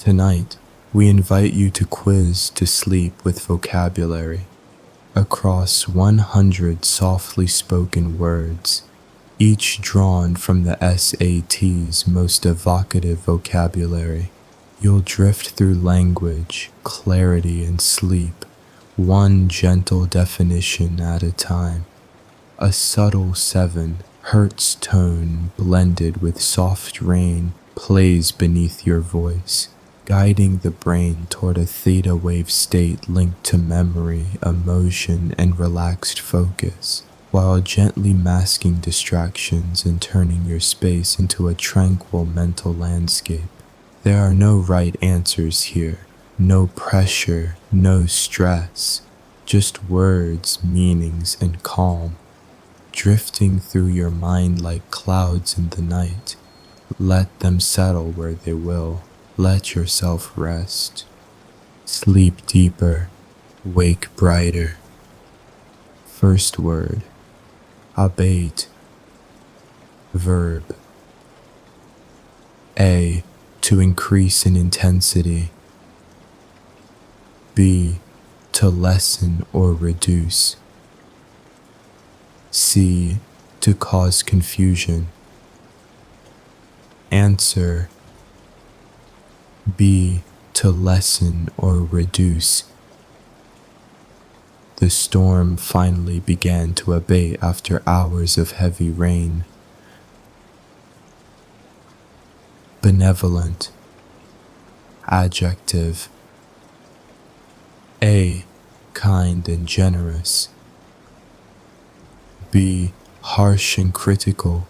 Tonight, we invite you to quiz to sleep with vocabulary across 100 softly spoken words, each drawn from the SAT's most evocative vocabulary. You'll drift through language, clarity, and sleep, one gentle definition at a time. A subtle 7 hertz tone blended with soft rain plays beneath your voice, guiding the brain toward a theta wave state linked to memory, emotion, and relaxed focus, while gently masking distractions and turning your space into a tranquil mental landscape. There are no right answers here, no pressure, no stress, just words, meanings, and calm, drifting through your mind like clouds in the night. Let them settle where they will. Let yourself rest. Sleep deeper, wake brighter. First word, abate. Verb, A, to increase in intensity. B, to lessen or reduce. C, to cause confusion. Answer, B, to lessen or reduce. The storm finally began to abate after hours of heavy rain. Benevolent. Adjective. A, kind and generous. B, harsh and critical.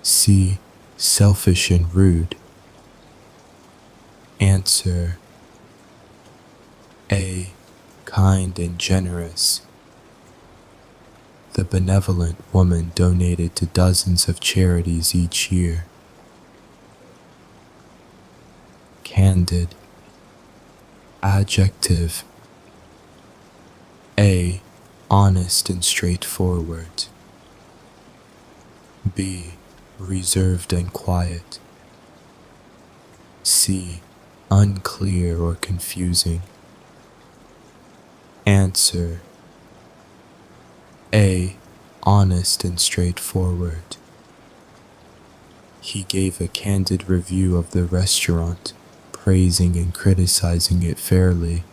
C, selfish and rude. Answer, A, kind and generous. The benevolent woman donated to dozens of charities each year. Candid. Adjective. A, honest and straightforward. B, reserved and quiet. C, unclear or confusing. Answer, A, honest and straightforward. He gave a candid review of the restaurant, praising and criticizing it fairly.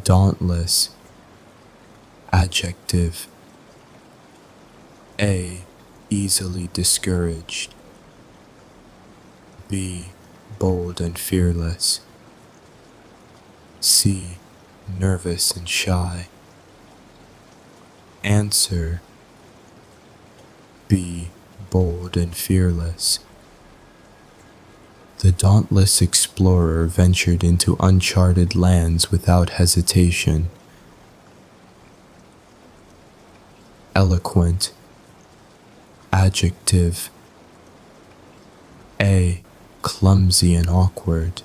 Dauntless. Adjective. A, easily discouraged. B, bold and fearless. C, nervous and shy. Answer, B, bold and fearless. The dauntless explorer ventured into uncharted lands without hesitation. Eloquent. Adjective. A, clumsy and awkward.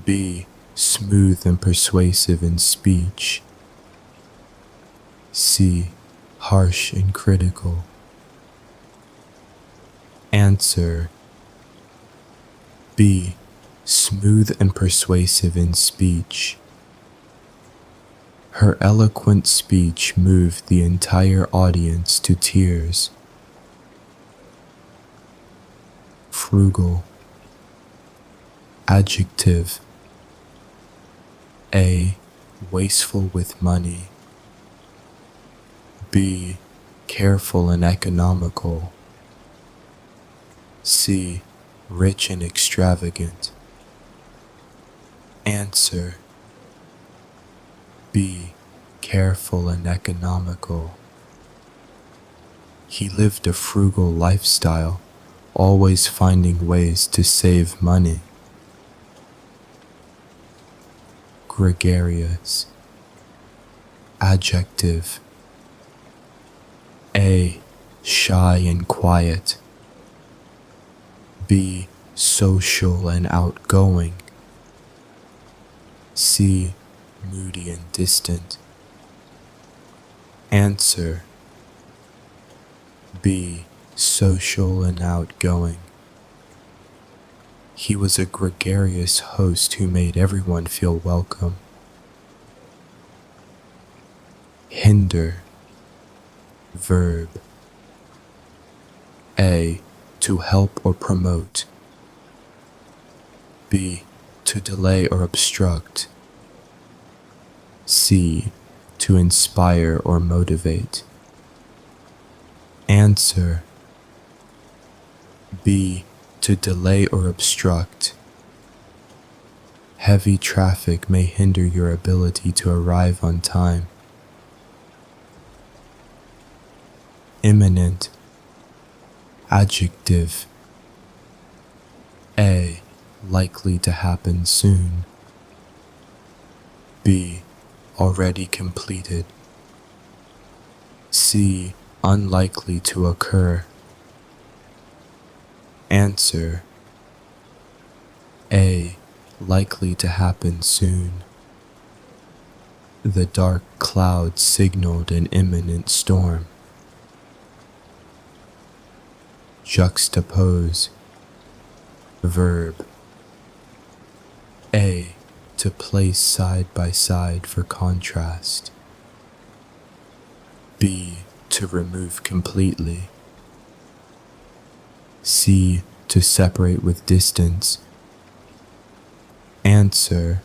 B, smooth and persuasive in speech. C, harsh and critical. Answer, B, smooth and persuasive in speech. Her eloquent speech moved the entire audience to tears. Frugal. Adjective. A, wasteful with money. B, careful and economical. C, rich and extravagant. Answer, B, careful and economical. He lived a frugal lifestyle, always finding ways to save money. Gregarious. Adjective. A, shy and quiet. B, social and outgoing. C, moody and distant. Answer, B, social and outgoing. He was a gregarious host who made everyone feel welcome. Hinder. Verb. A. To help or promote. B. To delay or obstruct. C. To inspire or motivate. Answer. B. To delay or obstruct. Heavy traffic may hinder your ability to arrive on time. Imminent. Adjective. A. Likely to happen soon. B. Already completed. C. Unlikely to occur. Answer. A. Likely to happen soon. The dark cloud signaled an imminent storm. Juxtapose. Verb. A. To place side by side for contrast. B. To remove completely. C. To separate with distance. Answer.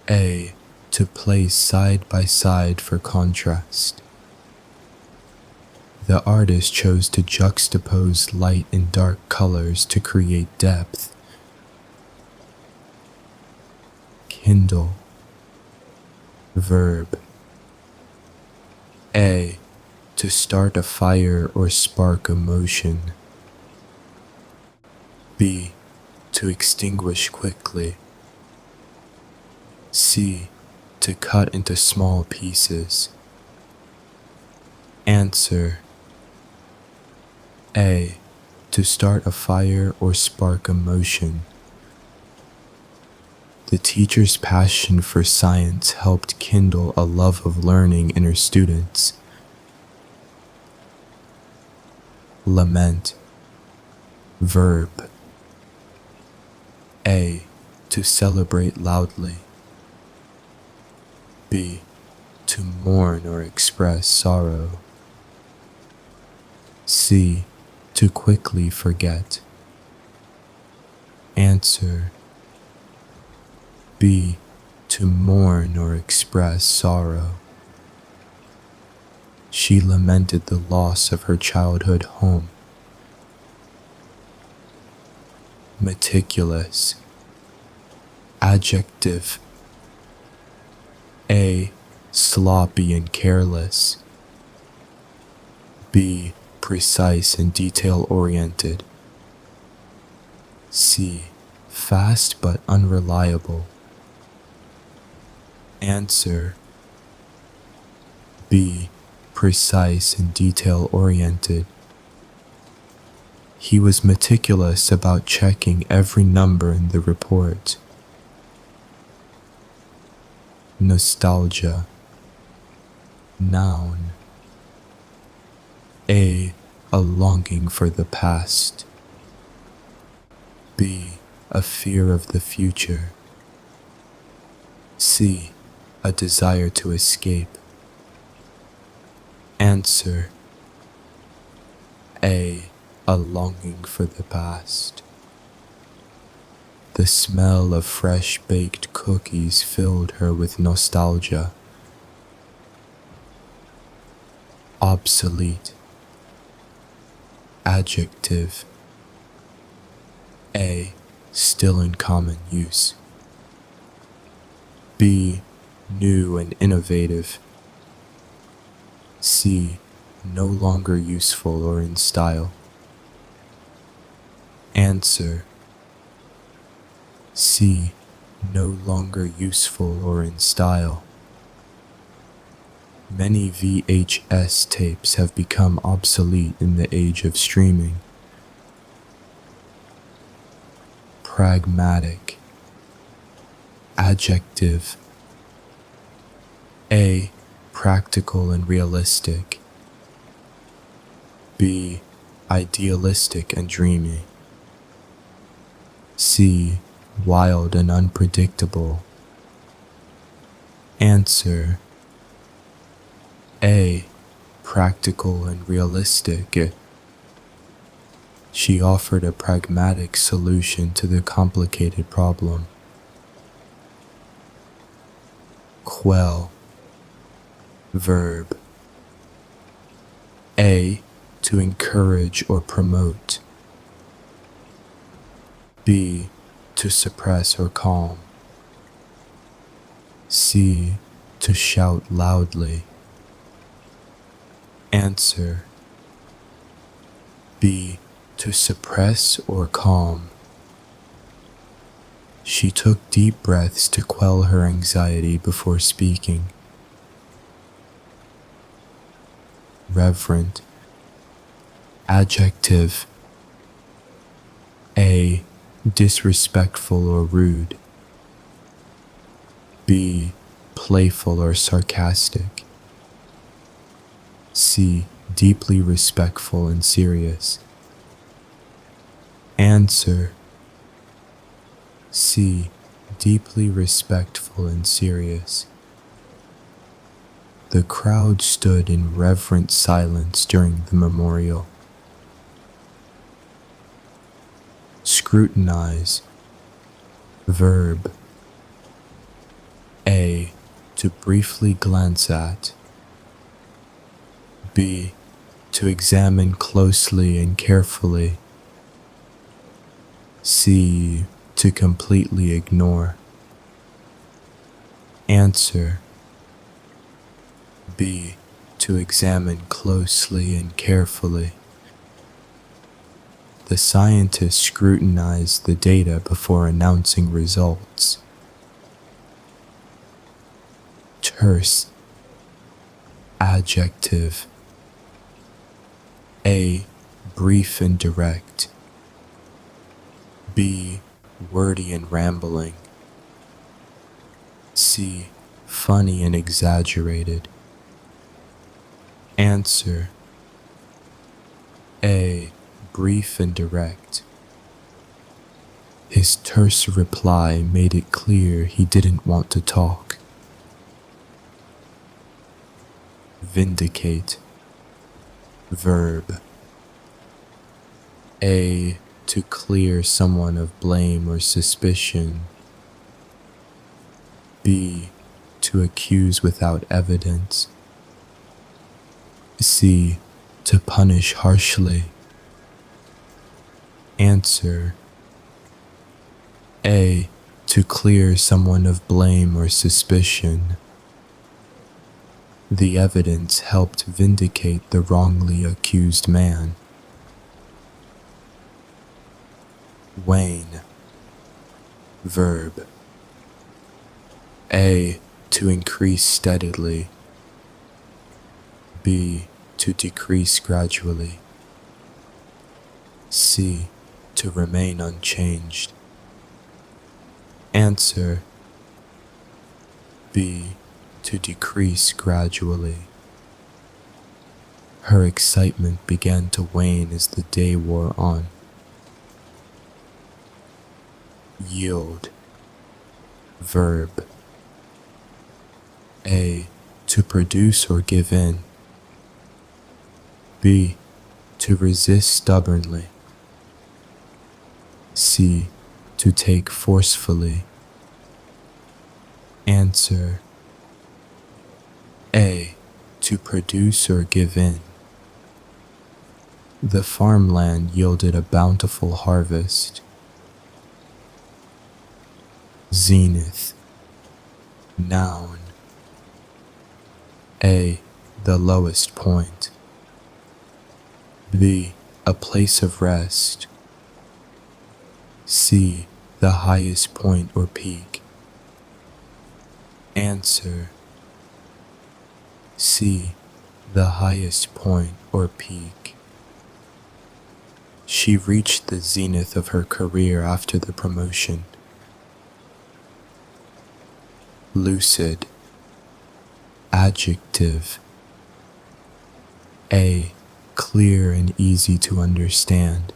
A. To place side by side for contrast. The artist chose to juxtapose light and dark colors to create depth. Kindle. Verb. A. To start a fire or spark a motion. B. To extinguish quickly. C. To cut into small pieces. Answer. A. To start a fire or spark a motion. The teacher's passion for science helped kindle a love of learning in her students. Lament. Verb. A. To celebrate loudly. B. To mourn or express sorrow. C. To quickly forget. Answer. B. To mourn or express sorrow. She lamented the loss of her childhood home. Meticulous. Adjective. A. Sloppy and careless. B. Precise and detail-oriented. C. Fast but unreliable. Answer. B. Precise and detail-oriented. He was meticulous about checking every number in the report. Nostalgia. Noun. A. A longing for the past. B. A fear of the future. C. A desire to escape. Answer. A. A longing for the past. The smell of fresh baked cookies filled her with nostalgia. Obsolete. Adjective. A. Still in common use. B. New and innovative. C. No longer useful or in style. Answer. C. No longer useful or in style. Many VHS tapes have become obsolete in the age of streaming. Pragmatic. Adjective. A. Practical and realistic. B. Idealistic and dreamy. C. Wild and unpredictable. Answer: A. Practical and realistic. She offered a pragmatic solution to the complicated problem. Quell. Verb: A. To encourage or promote. B. To suppress or calm. C. To shout loudly. Answer: B. To suppress or calm. She took deep breaths to quell her anxiety before speaking. Reverent. Adjective: A. Disrespectful or rude. B. Playful or sarcastic. C. Deeply respectful and serious. Answer: C. Deeply respectful and serious. The crowd stood in reverent silence during the memorial. Scrutinize. Verb: A. To briefly glance at. B. To examine closely and carefully. C. To completely ignore. Answer: B. To examine closely and carefully. The scientists scrutinized the data before announcing results. Terse. Adjective: A. Brief and direct. B. Wordy and rambling. C. Funny and exaggerated. Answer: A. Brief and direct. His terse reply made it clear he didn't want to talk. Vindicate. Verb: A. To clear someone of blame or suspicion. B. To accuse without evidence. C. To punish harshly. Answer: A. To clear someone of blame or suspicion. The evidence helped vindicate the wrongly accused man. Wane. Verb: A. To increase steadily. B. To decrease gradually. C. To remain unchanged. Answer: B. To decrease gradually. Her excitement began to wane as the day wore on. Yield. Verb: A. To produce or give in. B. To resist stubbornly. C. To take forcefully. Answer: A. To produce or give in. The farmland yielded a bountiful harvest. Zenith. Noun: A. The lowest point. B. A place of rest. C. The highest point or peak. Answer: C. The highest point or peak. She reached the zenith of her career after the promotion. Lucid. Adjective: A. clear and easy to understand.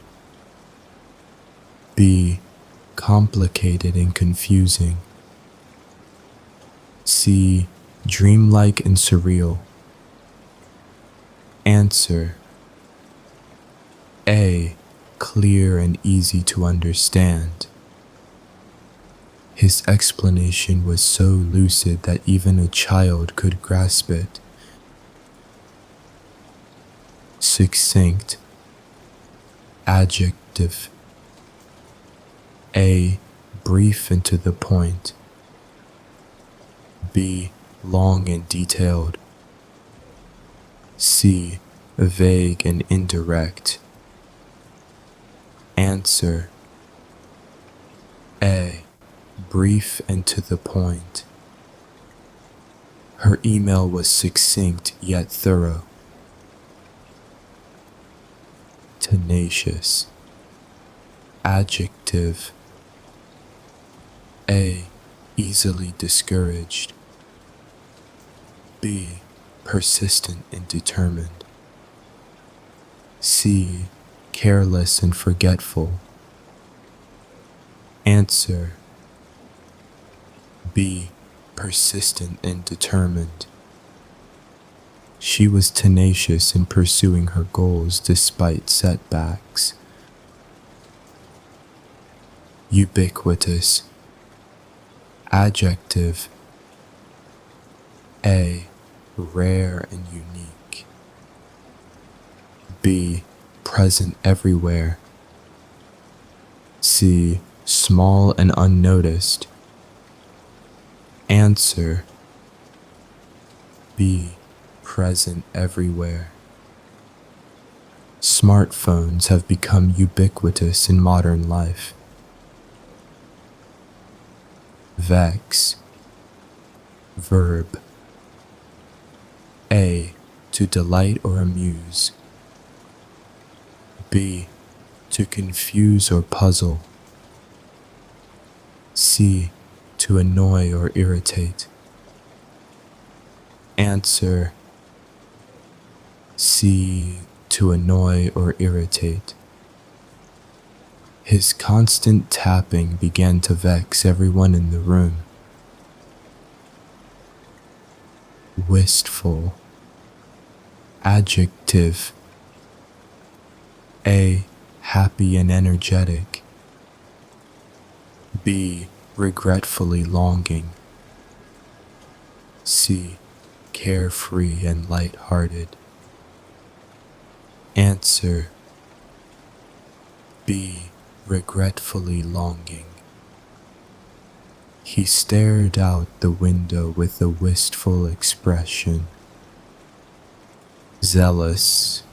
B, complicated and confusing. C, dreamlike and surreal. Answer: A, clear and easy to understand. His explanation was so lucid that even a child could grasp it. Succinct. Adjective. A, brief and to the point. B, long and detailed. C, vague and indirect. Answer: A, brief and to the point. Her email was succinct yet thorough. Tenacious. Adjective. A, easily discouraged. B, persistent and determined. C, careless and forgetful. Answer: B, persistent and determined. She was tenacious in pursuing her goals despite setbacks. Ubiquitous. Adjective. A, rare and unique. B, present everywhere. C, small and unnoticed. Answer: B, present everywhere. Smartphones have become ubiquitous in modern life. Vex. Verb. A, to delight or amuse. B, to confuse or puzzle. C, to annoy or irritate. Answer: C, to annoy or irritate. His constant tapping began to vex everyone in the room. Wistful. Adjective. A, happy and energetic. B, regretfully longing. C, carefree and light-hearted. Answer: B, regretfully longing. He stared out the window with a wistful expression. Zealous.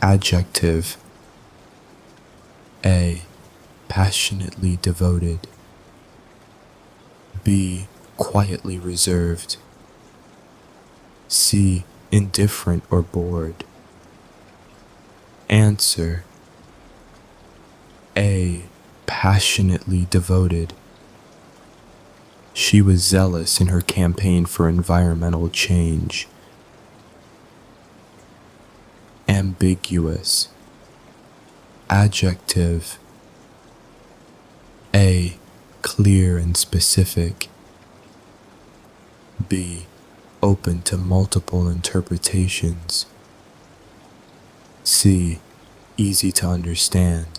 Adjective. A, passionately devoted. B, quietly reserved. C, indifferent or bored. Answer: A, passionately devoted. She was zealous in her campaign for environmental change. Ambiguous. Adjective. A, clear and specific. B, open to multiple interpretations. C, easy to understand.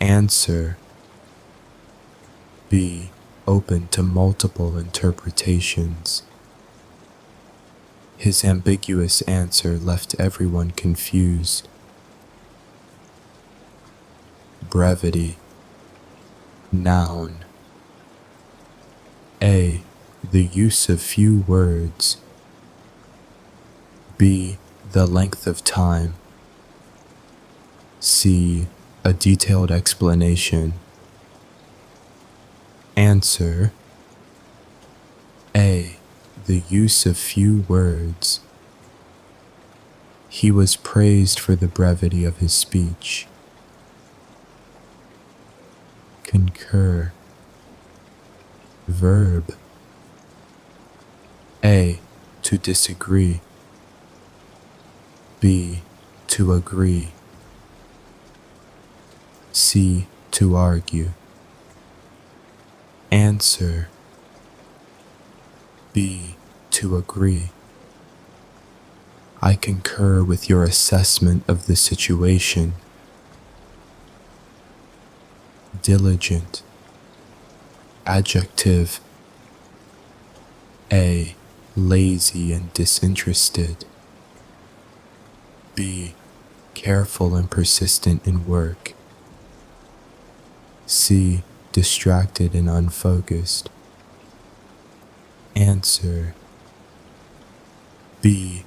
Answer: B, open to multiple interpretations. His ambiguous answer left everyone confused. Brevity. Noun. A, the use of few words. B, the length of time. C, a detailed explanation. Answer: A, the use of few words. He was praised for the brevity of his speech. Concur. Verb. A, to disagree. B. To agree. C. To argue. Answer. B. To agree. I concur with your assessment of the situation. Diligent. Adjective. A. Lazy and disinterested. B. Careful and persistent in work. C. Distracted and unfocused. Answer. B.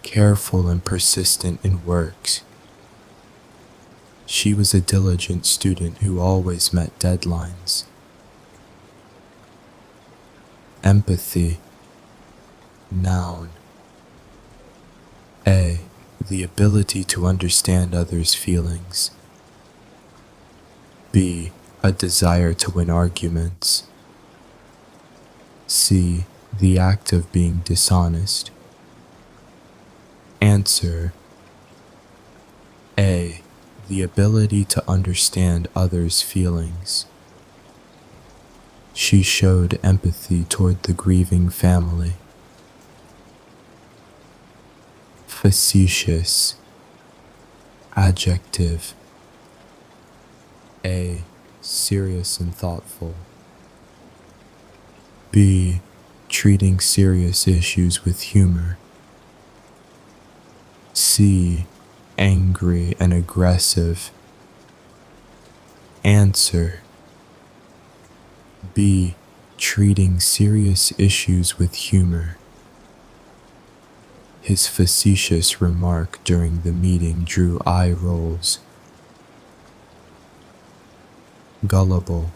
Careful and persistent in works. She was a diligent student who always met deadlines. Empathy. Noun. A. The ability to understand others' feelings. B. A desire to win arguments. C. The act of being dishonest. Answer. A. The ability to understand others' feelings. She showed empathy toward the grieving family. Facetious. Adjective. A. Serious and thoughtful. B. Treating serious issues with humor. C. Angry and aggressive. Answer. B. Treating serious issues with humor. His facetious remark during the meeting drew eye rolls. Gullible.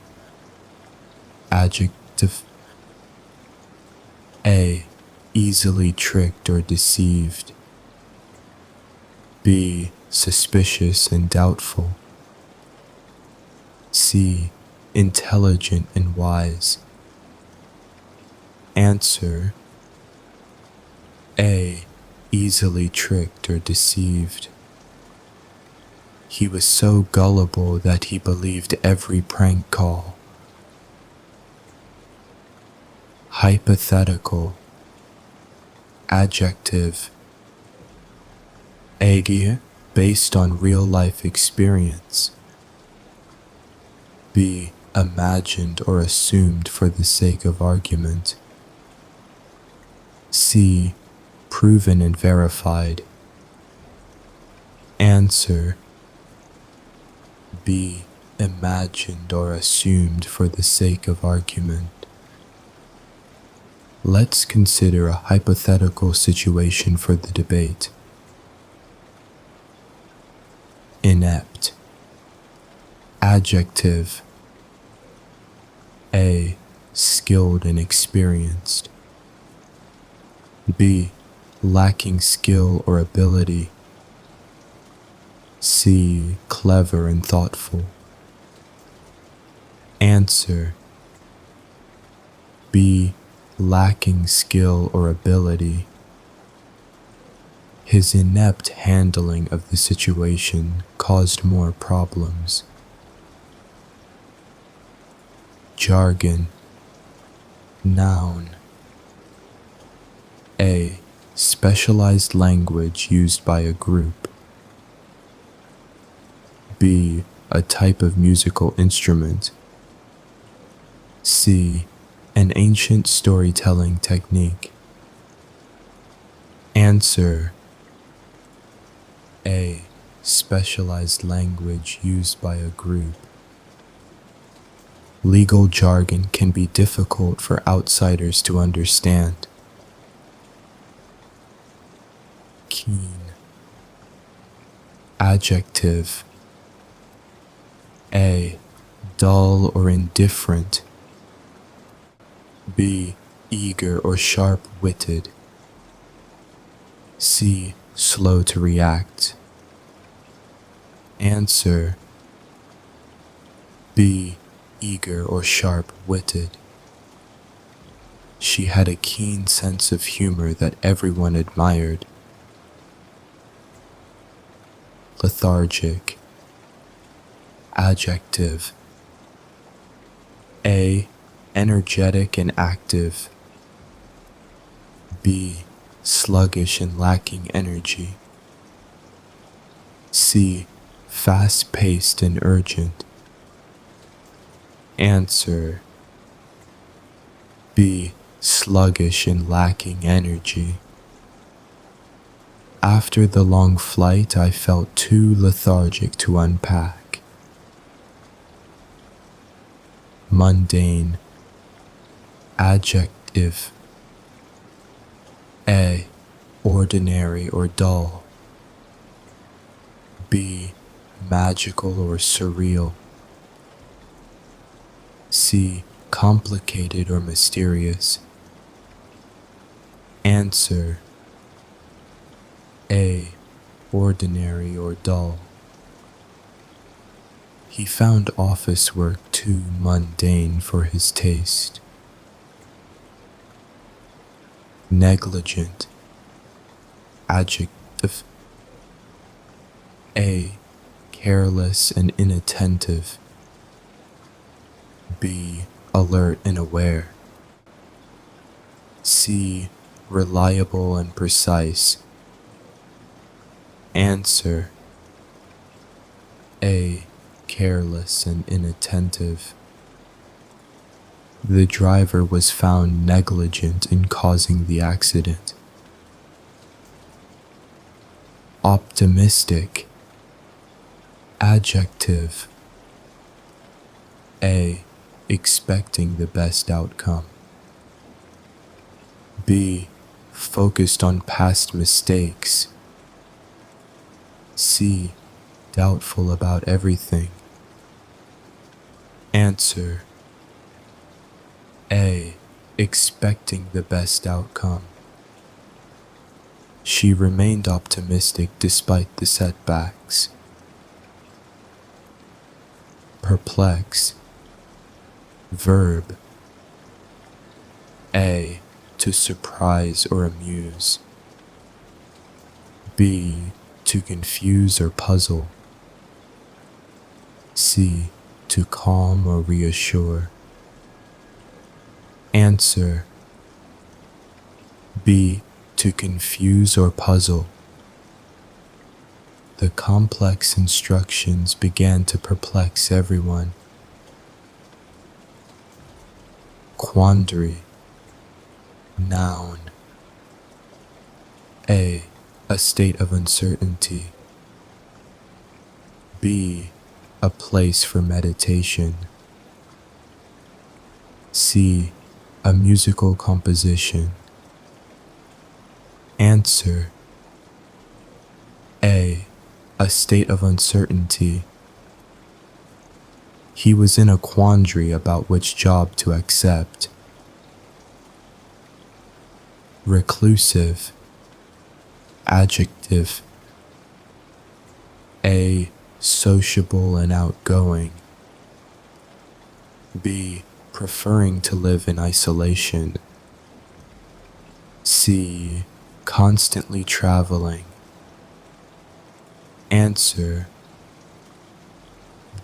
Adjective. A. Easily tricked or deceived. B. Suspicious and doubtful. C. Intelligent and wise. Answer. A. Easily tricked or deceived. He was so gullible that he believed every prank call. Hypothetical. Adjective. A. Based on real-life experience. B. Imagined or assumed for the sake of argument. C. Proven and verified. Answer. B. Imagined or assumed for the sake of argument. Let's consider a hypothetical situation for the debate. Inept. Adjective. A. Skilled and experienced. B. Lacking skill or ability. C. Clever and thoughtful. Answer. B. Lacking skill or ability. His inept handling of the situation caused more problems. Jargon. Noun. A. Specialized language used by a group. B. A type of musical instrument. C. An ancient storytelling technique. Answer. A. Specialized language used by a group. Legal jargon can be difficult for outsiders to understand. Keen. Adjective. A. Dull or indifferent. B. Eager or sharp-witted. C. Slow to react. Answer. B. Eager or sharp-witted. She had a keen sense of humor that everyone admired. lethargic. Adjective. A, energetic and active. B, sluggish and lacking energy. C, fast-paced and urgent. Answer. B, sluggish and lacking energy. After the long flight, I felt too lethargic to unpack. Mundane. Adjective. A, ordinary or dull. B, magical or surreal. C, complicated or mysterious. Answer. A, ordinary or dull. He found office work too mundane for his taste. Negligent. Adjective. A, careless and inattentive. B, alert and aware. C, reliable and precise. Answer. A, careless and inattentive. The driver was found negligent in causing the accident. Optimistic. Adjective. A, expecting the best outcome. B, focused on past mistakes. C, doubtful about everything. Answer. A, expecting the best outcome. She remained optimistic despite the setbacks. Perplex. Verb. A, to surprise or amuse. B, to confuse or puzzle. C, to calm or reassure. Answer. B, to confuse or puzzle. The complex instructions began to perplex everyone. Quandary. Noun. A, a state of uncertainty. B, a place for meditation. C, a musical composition. Answer. A, a state of uncertainty. He was in a quandary about which job to accept. Reclusive. Adjective. A, sociable and outgoing. B, preferring to live in isolation. C, constantly traveling. Answer.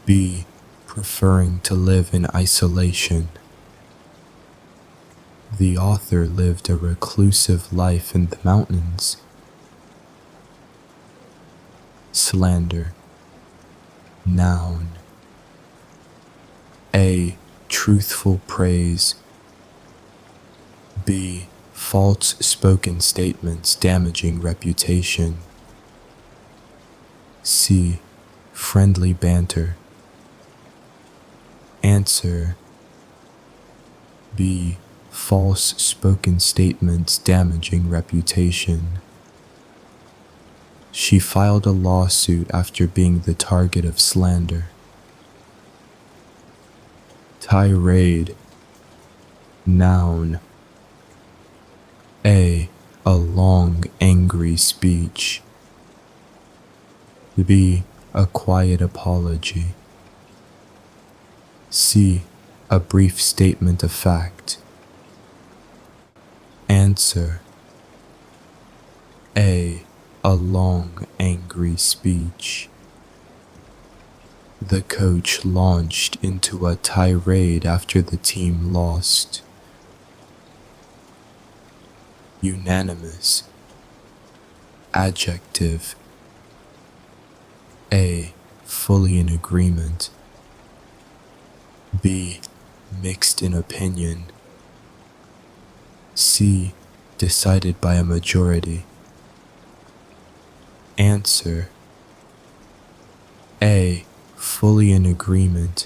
B, preferring to live in isolation. The author lived a reclusive life in the mountains. Slander. Noun. A, truthful praise. B, false spoken statements damaging reputation. C, friendly banter. Answer. B, false spoken statements damaging reputation. She filed a lawsuit after being the target of slander. Tirade. Noun. A, a long, angry speech. B, a quiet apology. C, a brief statement of fact. Answer. A a long, angry speech. The coach launched into a tirade after the team lost. Unanimous. Adjective. A. Fully in agreement. B. Mixed in opinion. C. Decided by a majority. Answer. A. Fully in agreement.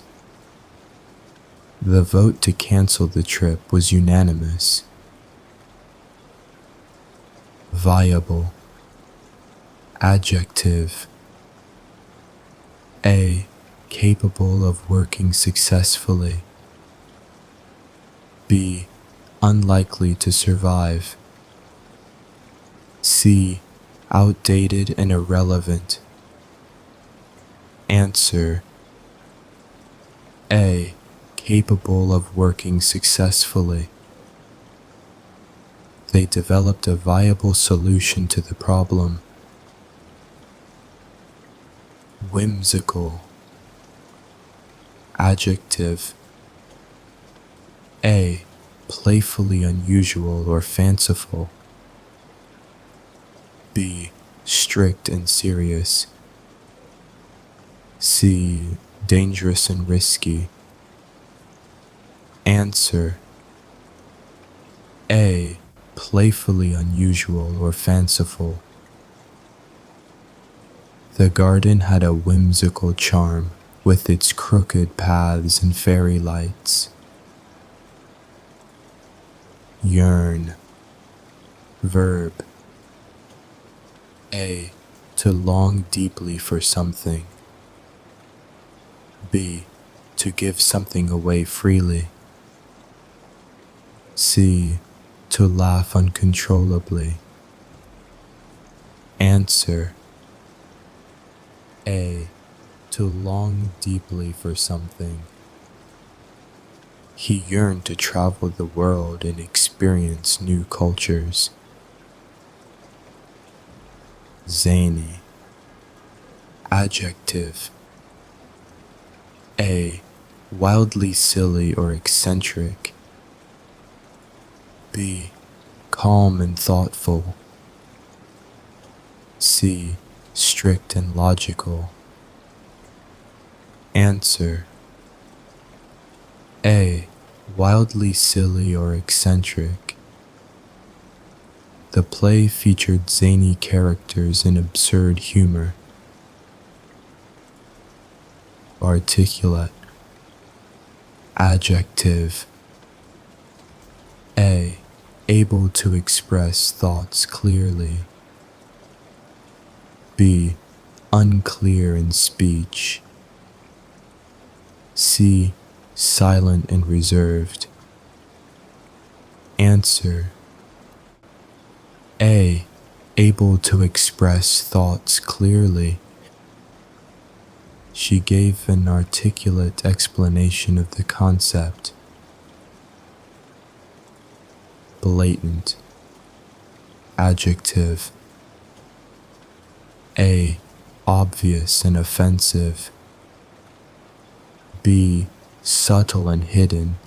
The vote to cancel the trip was unanimous. Viable. Adjective. A. Capable of working successfully. B. Unlikely to survive. C. Outdated and irrelevant. Answer. A. Capable of working successfully. They developed a viable solution to the problem. Whimsical. Adjective. A. Playfully unusual or fanciful. B. Strict and serious. C. Dangerous and risky. Answer. A. Playfully unusual or fanciful. The garden had a whimsical charm with its crooked paths and fairy lights. Yearn. Verb. A. To long deeply for something. B. To give something away freely. C. To laugh uncontrollably. Answer. A. To long deeply for something. He yearned to travel the world and experience new cultures. Zany. Adjective. A. Wildly silly or eccentric. B. Calm and thoughtful. C. Strict and logical. Answer. A. Wildly silly or eccentric. The play featured zany characters and absurd humor. Articulate. Adjective. A. Able to express thoughts clearly. B. Unclear in speech. C. Silent and reserved. Answer. A. Able to express thoughts clearly. She gave an articulate explanation of the concept. Blatant. Adjective. A. Obvious and offensive. B. Subtle and hidden.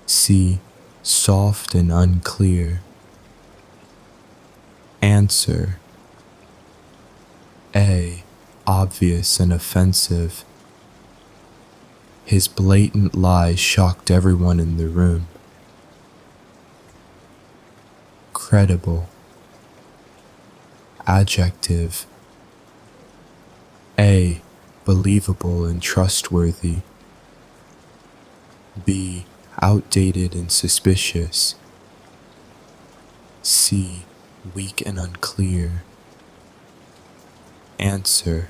C. Soft and unclear. Answer. A. Obvious and offensive. His blatant lies shocked everyone in the room. Credible. Adjective. A. Believable and trustworthy. B. Outdated and suspicious. C. Weak and unclear. Answer.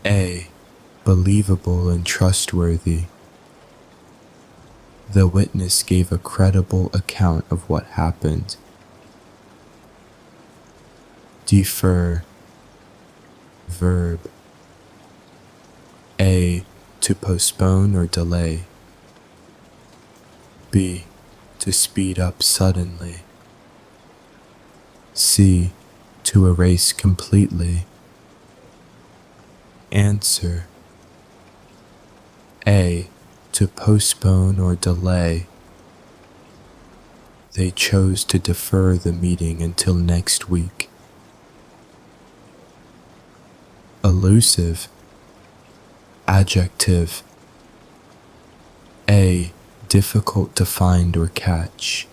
A. Believable and trustworthy. The witness gave a credible account of what happened. Defer. Verb. A. To postpone or delay. B. To speed up suddenly. C. To erase completely. Answer. A. To postpone or delay. They chose to defer the meeting until next week. Elusive. Adjective. A. Difficult to find or catch.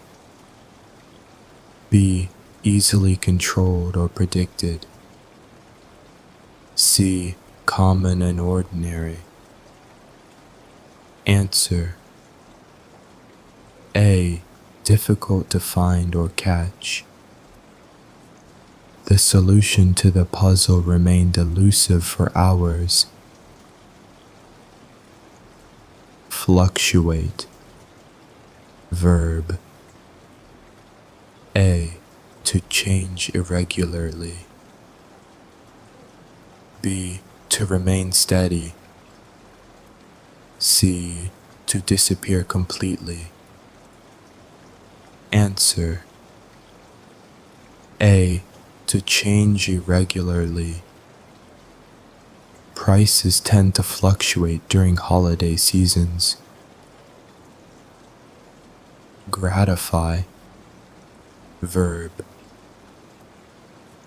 B. Easily controlled or predicted. C. Common and ordinary. Answer. A. Difficult to find or catch. The solution to the puzzle remained elusive for hours. Fluctuate. Verb. A. To change irregularly. B. To remain steady. C. To disappear completely. Answer. A. To change irregularly. Prices tend to fluctuate during holiday seasons. Gratify. Verb.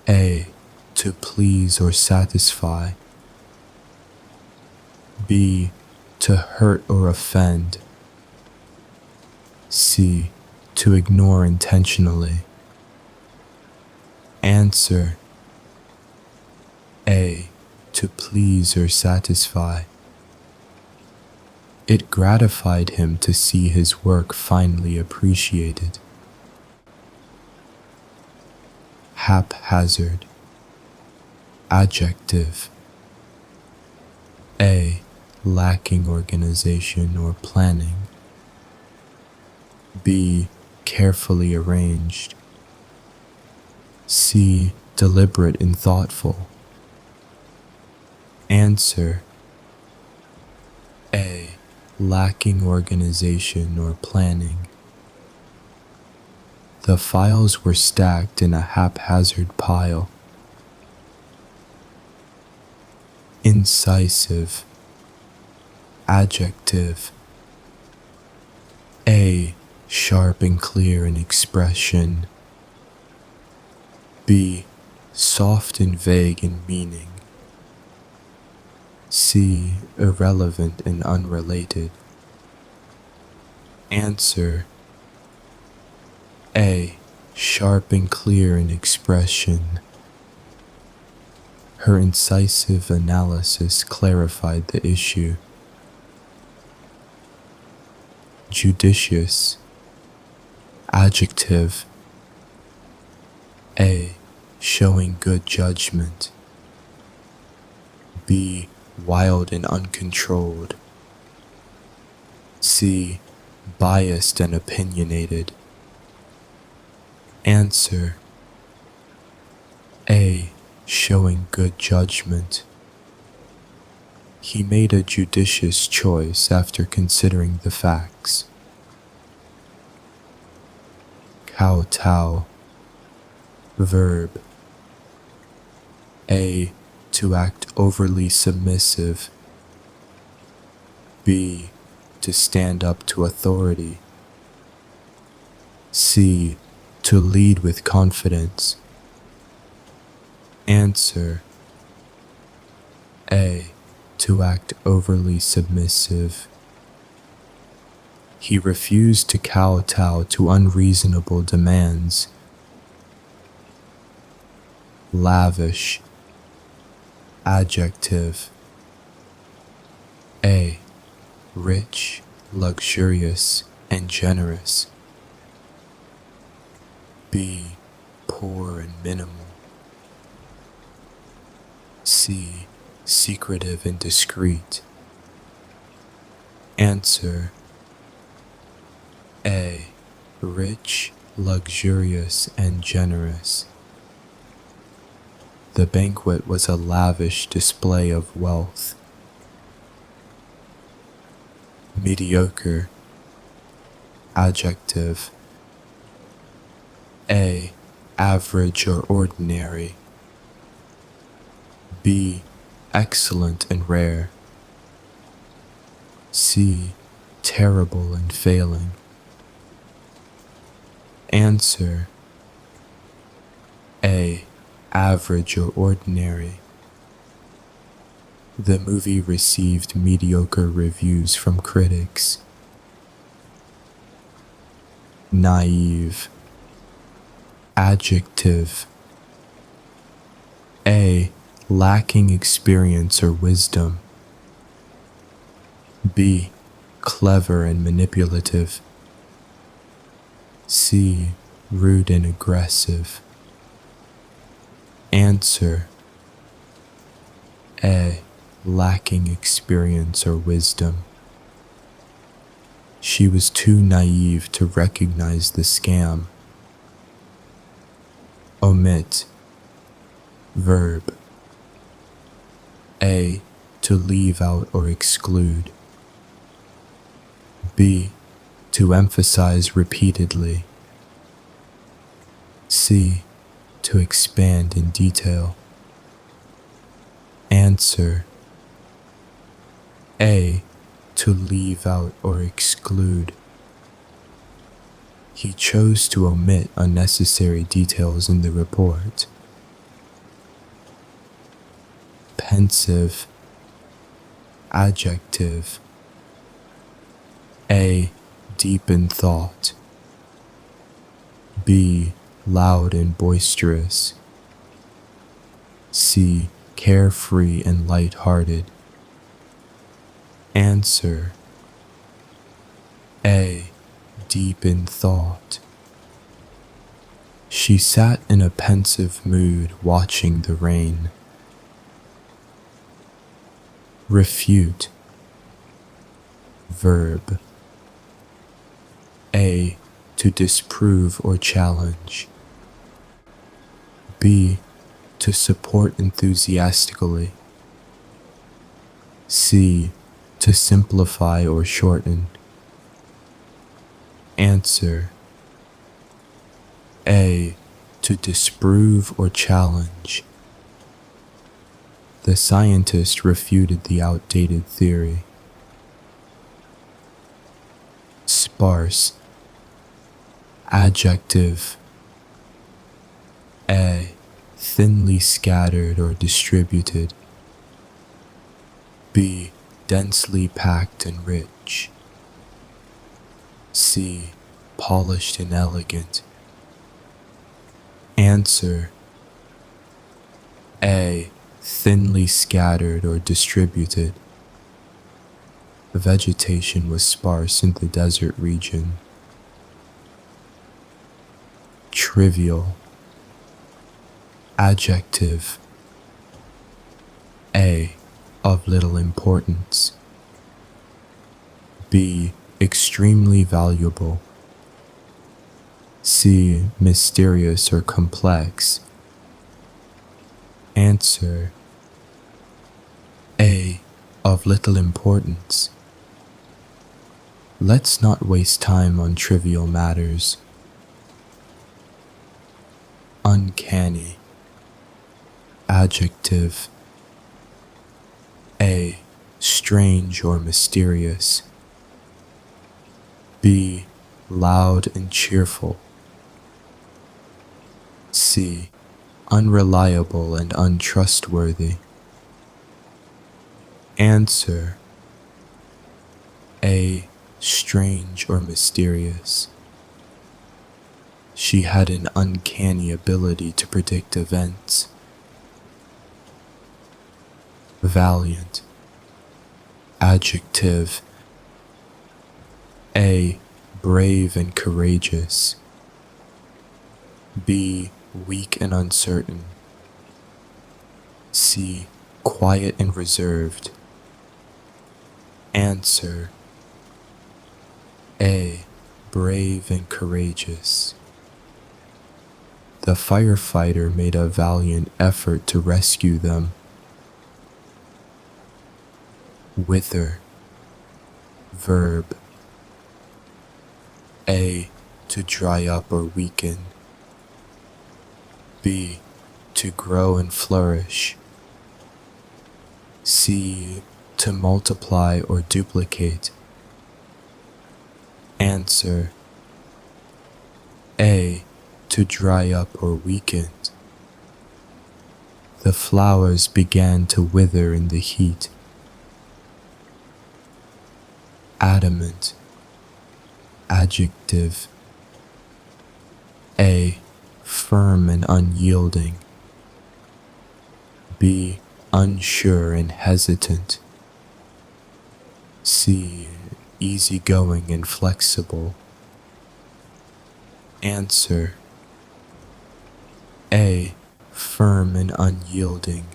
A. To please or satisfy. B. To hurt or offend. C. To ignore intentionally. Answer. A. To please or satisfy. It gratified him to see his work finally appreciated. Haphazard. Adjective. A. Lacking organization or planning. B. Carefully arranged. C. Deliberate and thoughtful. Answer. A. Lacking organization or planning. The files were stacked in a haphazard pile. Incisive. Adjective. A. Sharp and clear in expression. B. Soft and vague in meaning. C. Irrelevant and unrelated. Answer. A. Sharp and clear in expression. Her incisive analysis clarified the issue. Judicious. Adjective. A. Showing good judgment. B. Wild and uncontrolled. C. Biased and opinionated. Answer. A. Showing good judgment. He made a judicious choice after considering the facts. Kowtow. Verb. A. To act overly submissive. B. To stand up to authority. C. To lead with confidence. Answer. A. To act overly submissive. He refused to kowtow to unreasonable demands. Lavish. Adjective. A. Rich, luxurious, and generous. B. Poor and minimal. C. Secretive and discreet. Answer. A. Rich, luxurious, and generous. The banquet was a lavish display of wealth. Mediocre. Adjective. A. average or ordinary. B, excellent and rare. C, terrible and failing. Answer: A, average or ordinary. The movie received mediocre reviews from critics. Naive. Adjective: A, lacking experience or wisdom. B, clever and manipulative. C, rude and aggressive. Answer: A, lacking experience or wisdom. She was too naive to recognize the scam. Omit. Verb: A, to leave out or exclude. B, to emphasize repeatedly. C, to expand in detail. Answer: A, to leave out or exclude. He chose to omit unnecessary details in the report. Pensive. Adjective: A, deep in thought. B, loud and boisterous. C, carefree and light-hearted. Answer: A, deep in thought. She sat in a pensive mood watching the rain. Refute. Verb: A, to disprove or challenge. B, to support enthusiastically. C, to simplify or shorten. Answer: A, to disprove or challenge. The scientist refuted the outdated theory. Sparse. Adjective: A, thinly scattered or distributed. B, densely packed and rich. C, polished and elegant. Answer: A, thinly scattered or distributed. Vegetation was sparse in the desert region. Trivial. Adjective: A, of little importance. B, extremely valuable. C, mysterious or complex. Answer: A, of little importance. Let's not waste time on trivial matters. Uncanny. Adjective: A, strange or mysterious. B, loud and cheerful. C, unreliable and untrustworthy. Answer: A, strange or mysterious. She had an uncanny ability to predict events. Valiant. Adjective: A, brave and courageous. B, weak and uncertain. C, quiet and reserved. Answer: A, brave and courageous. The firefighter made a valiant effort to rescue them. Wither. Verb: A, to dry up or weaken. B. To grow and flourish. C. To multiply or duplicate. Answer: A. To dry up or weaken. The flowers began to wither in the heat. Adamant. Adjective. A. Firm and unyielding. B. Unsure and hesitant. C. Easygoing and flexible. Answer: A. Firm and unyielding.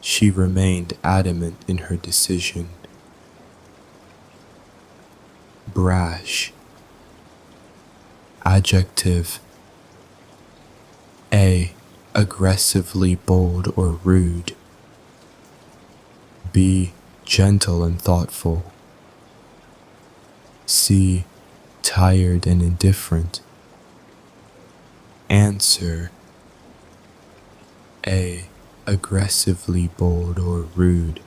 She remained adamant in her decision. Brash. Adjective. A. Aggressively bold or rude. B. Gentle and thoughtful. C. Tired and indifferent. Answer: A. Aggressively bold or rude.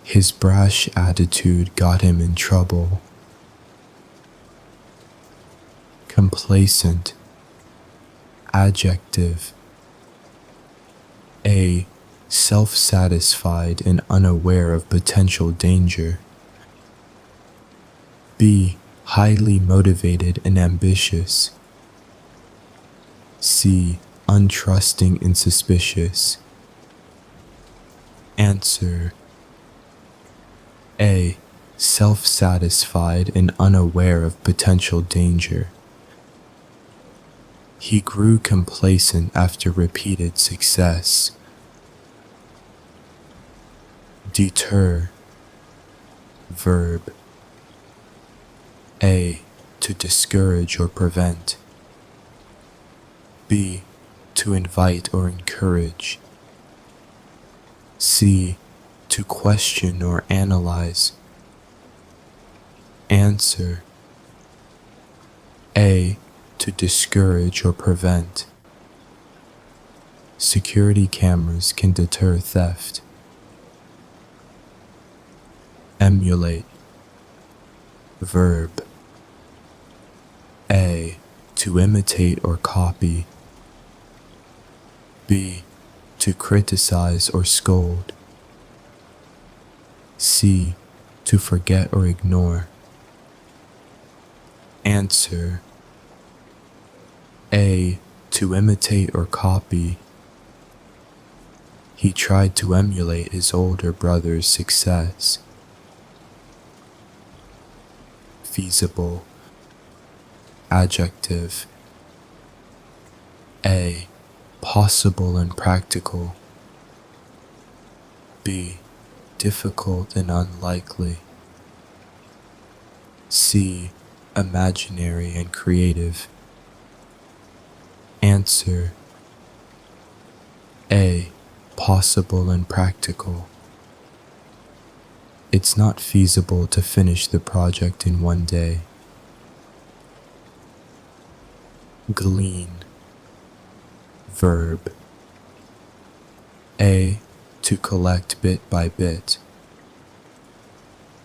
His brash attitude got him in trouble. Complacent. Adjective. A. Self-satisfied and unaware of potential danger. B. Highly motivated and ambitious. C. Untrusting and suspicious. Answer: A. Self-satisfied and unaware of potential danger. He grew complacent after repeated success. Deter. Verb. A. To discourage or prevent. B. To invite or encourage. C. To question or analyze. Answer: A. To discourage or prevent. Security cameras can deter theft. Emulate. Verb. A. To imitate or copy. B. To criticize or scold. C. To forget or ignore. Answer: A. To imitate or copy. He tried to emulate his older brother's success. Feasible. Adjective. A. Possible and practical. B. Difficult and unlikely. C. Imaginary and creative. Answer: A. Possible and practical. It's not feasible to finish the project in one day. Glean. Verb. A. To collect bit by bit.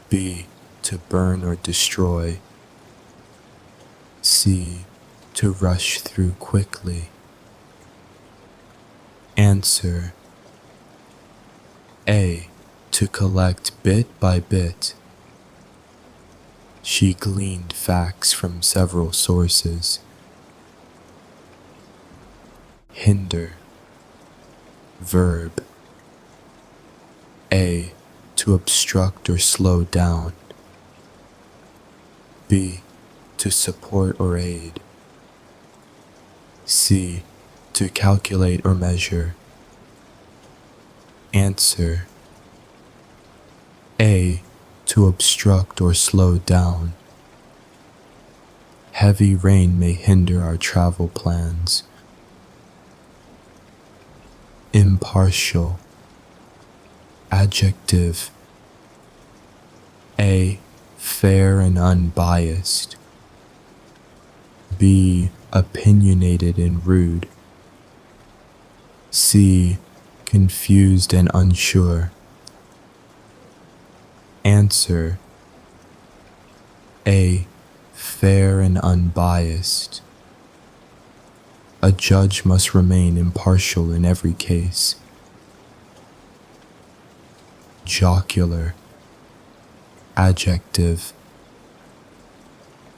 B. To burn or destroy. C. To rush through quickly. Answer: A. To collect bit by bit. She gleaned facts from several sources. Hinder. Verb. A. To obstruct or slow down. B. To support or aid. C. To calculate or measure. Answer: A. To obstruct or slow down. Heavy rain may hinder our travel plans. Impartial. Adjective. A. Fair and unbiased. B. opinionated and rude. C. Confused and unsure. Answer: A. Fair and unbiased. A judge must remain impartial in every case. Jocular. Adjective: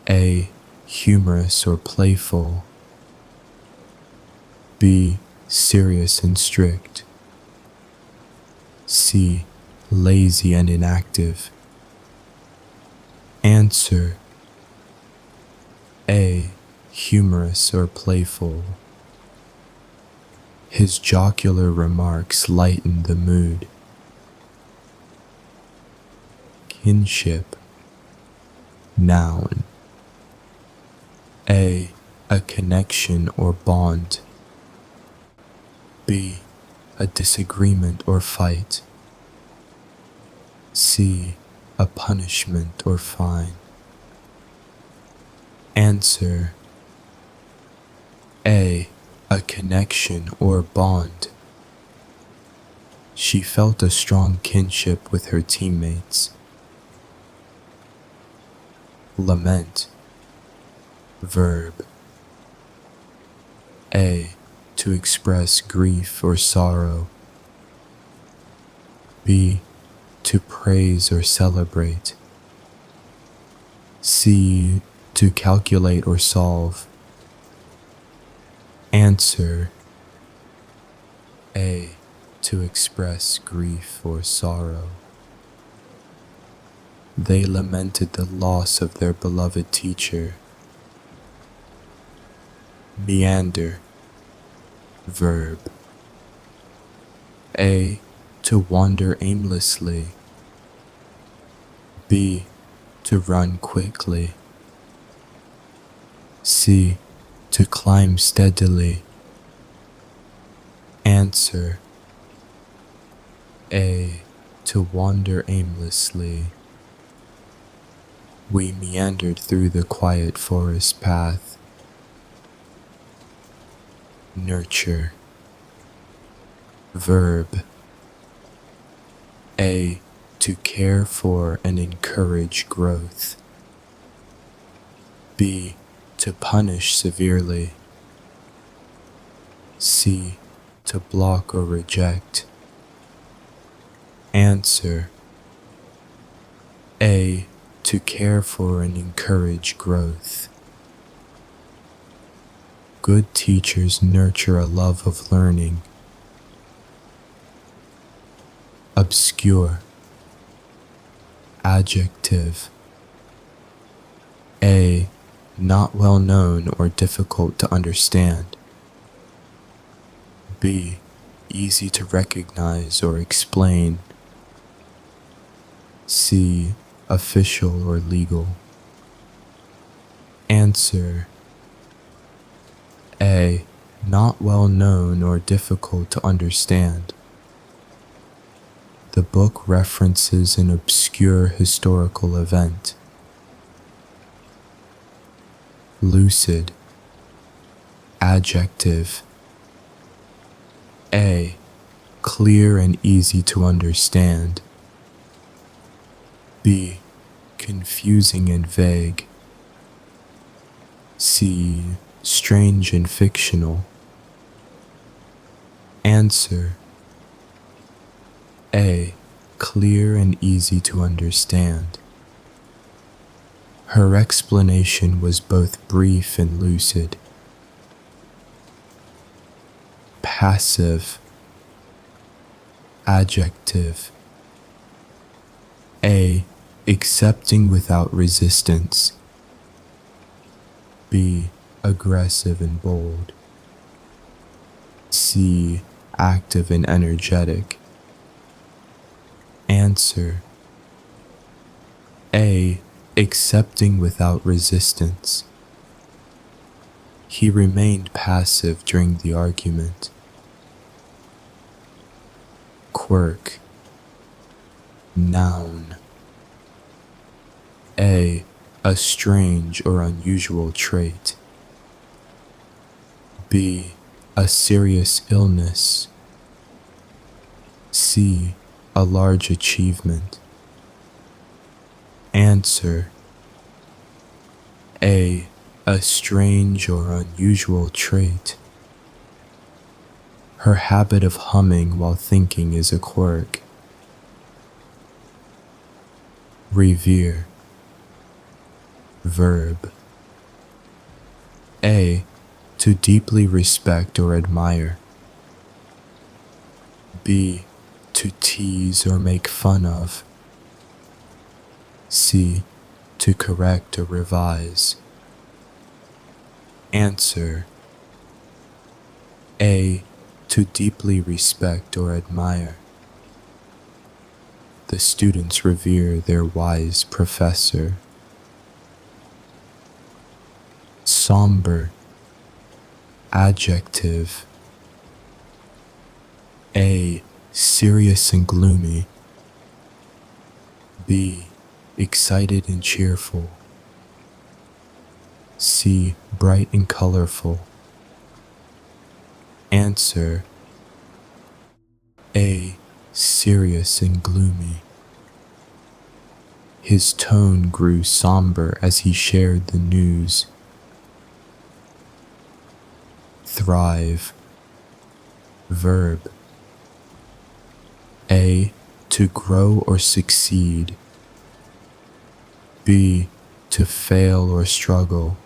A. Humorous or playful. B. Serious and strict. C. Lazy and inactive. Answer: A. Humorous or playful. His jocular remarks lightened the mood. Kinship. Noun: A. A connection or bond. B. A disagreement or fight. C. A punishment or fine. Answer: A. A connection or bond. She felt a strong kinship with her teammates. Lament. Verb: A. To express grief or sorrow. B. To praise or celebrate. C. To calculate or solve. Answer: A. To express grief or sorrow. They lamented the loss of their beloved teacher. Meander. Verb: A. To wander aimlessly. B. To run quickly. C. To climb steadily. Answer: A. To wander aimlessly. We meandered through the quiet forest path. Nurture. Verb: A. To care for and encourage growth. B. To punish severely. C. To block or reject. Answer: A. To care for and encourage growth. Good teachers nurture a love of learning. Obscure. Adjective: A. Not well known or difficult to understand. B. Easy to recognize or explain. C. Official or legal. Answer: A. Not well known or difficult to understand. The book references an obscure historical event. Lucid. Adjective: A. Clear and easy to understand. B. Confusing and vague. C. Strange and fictional. Answer: A. Clear and easy to understand. Her explanation was both brief and lucid. Passive. Adjective: A. Accepting without resistance. B. Aggressive and bold. C. Active and energetic. Answer: A. Accepting without resistance. He remained passive during the argument. Quirk. Noun: A. A strange or unusual trait. B. A serious illness. C. A large achievement. Answer: A. A strange or unusual trait. Her habit of humming while thinking is a quirk. Revere. Verb: A. To deeply respect or admire. B. To tease or make fun of. C. To correct or revise. Answer: A. To deeply respect or admire. The students revere their wise professor. Somber. Adjective: A. Serious and gloomy. B. Excited and cheerful. C. Bright and colorful. Answer: A. Serious and gloomy. His tone grew somber as he shared the news. Thrive. Verb: A. To grow or succeed. B. To fail or struggle.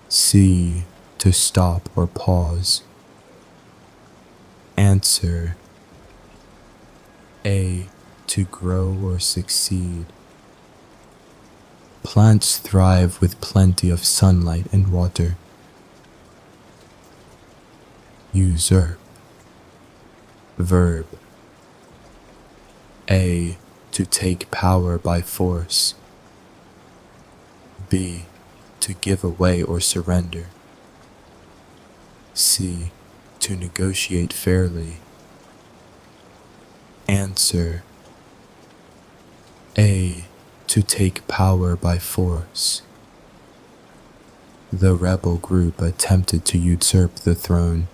C. To stop or pause. Answer: A. To grow or succeed. Plants thrive with plenty of sunlight and water. Usurp. Verb: A. To take power by force. B. To give away or surrender. C. To negotiate fairly. Answer: A. To take power by force. The rebel group attempted to usurp the throne.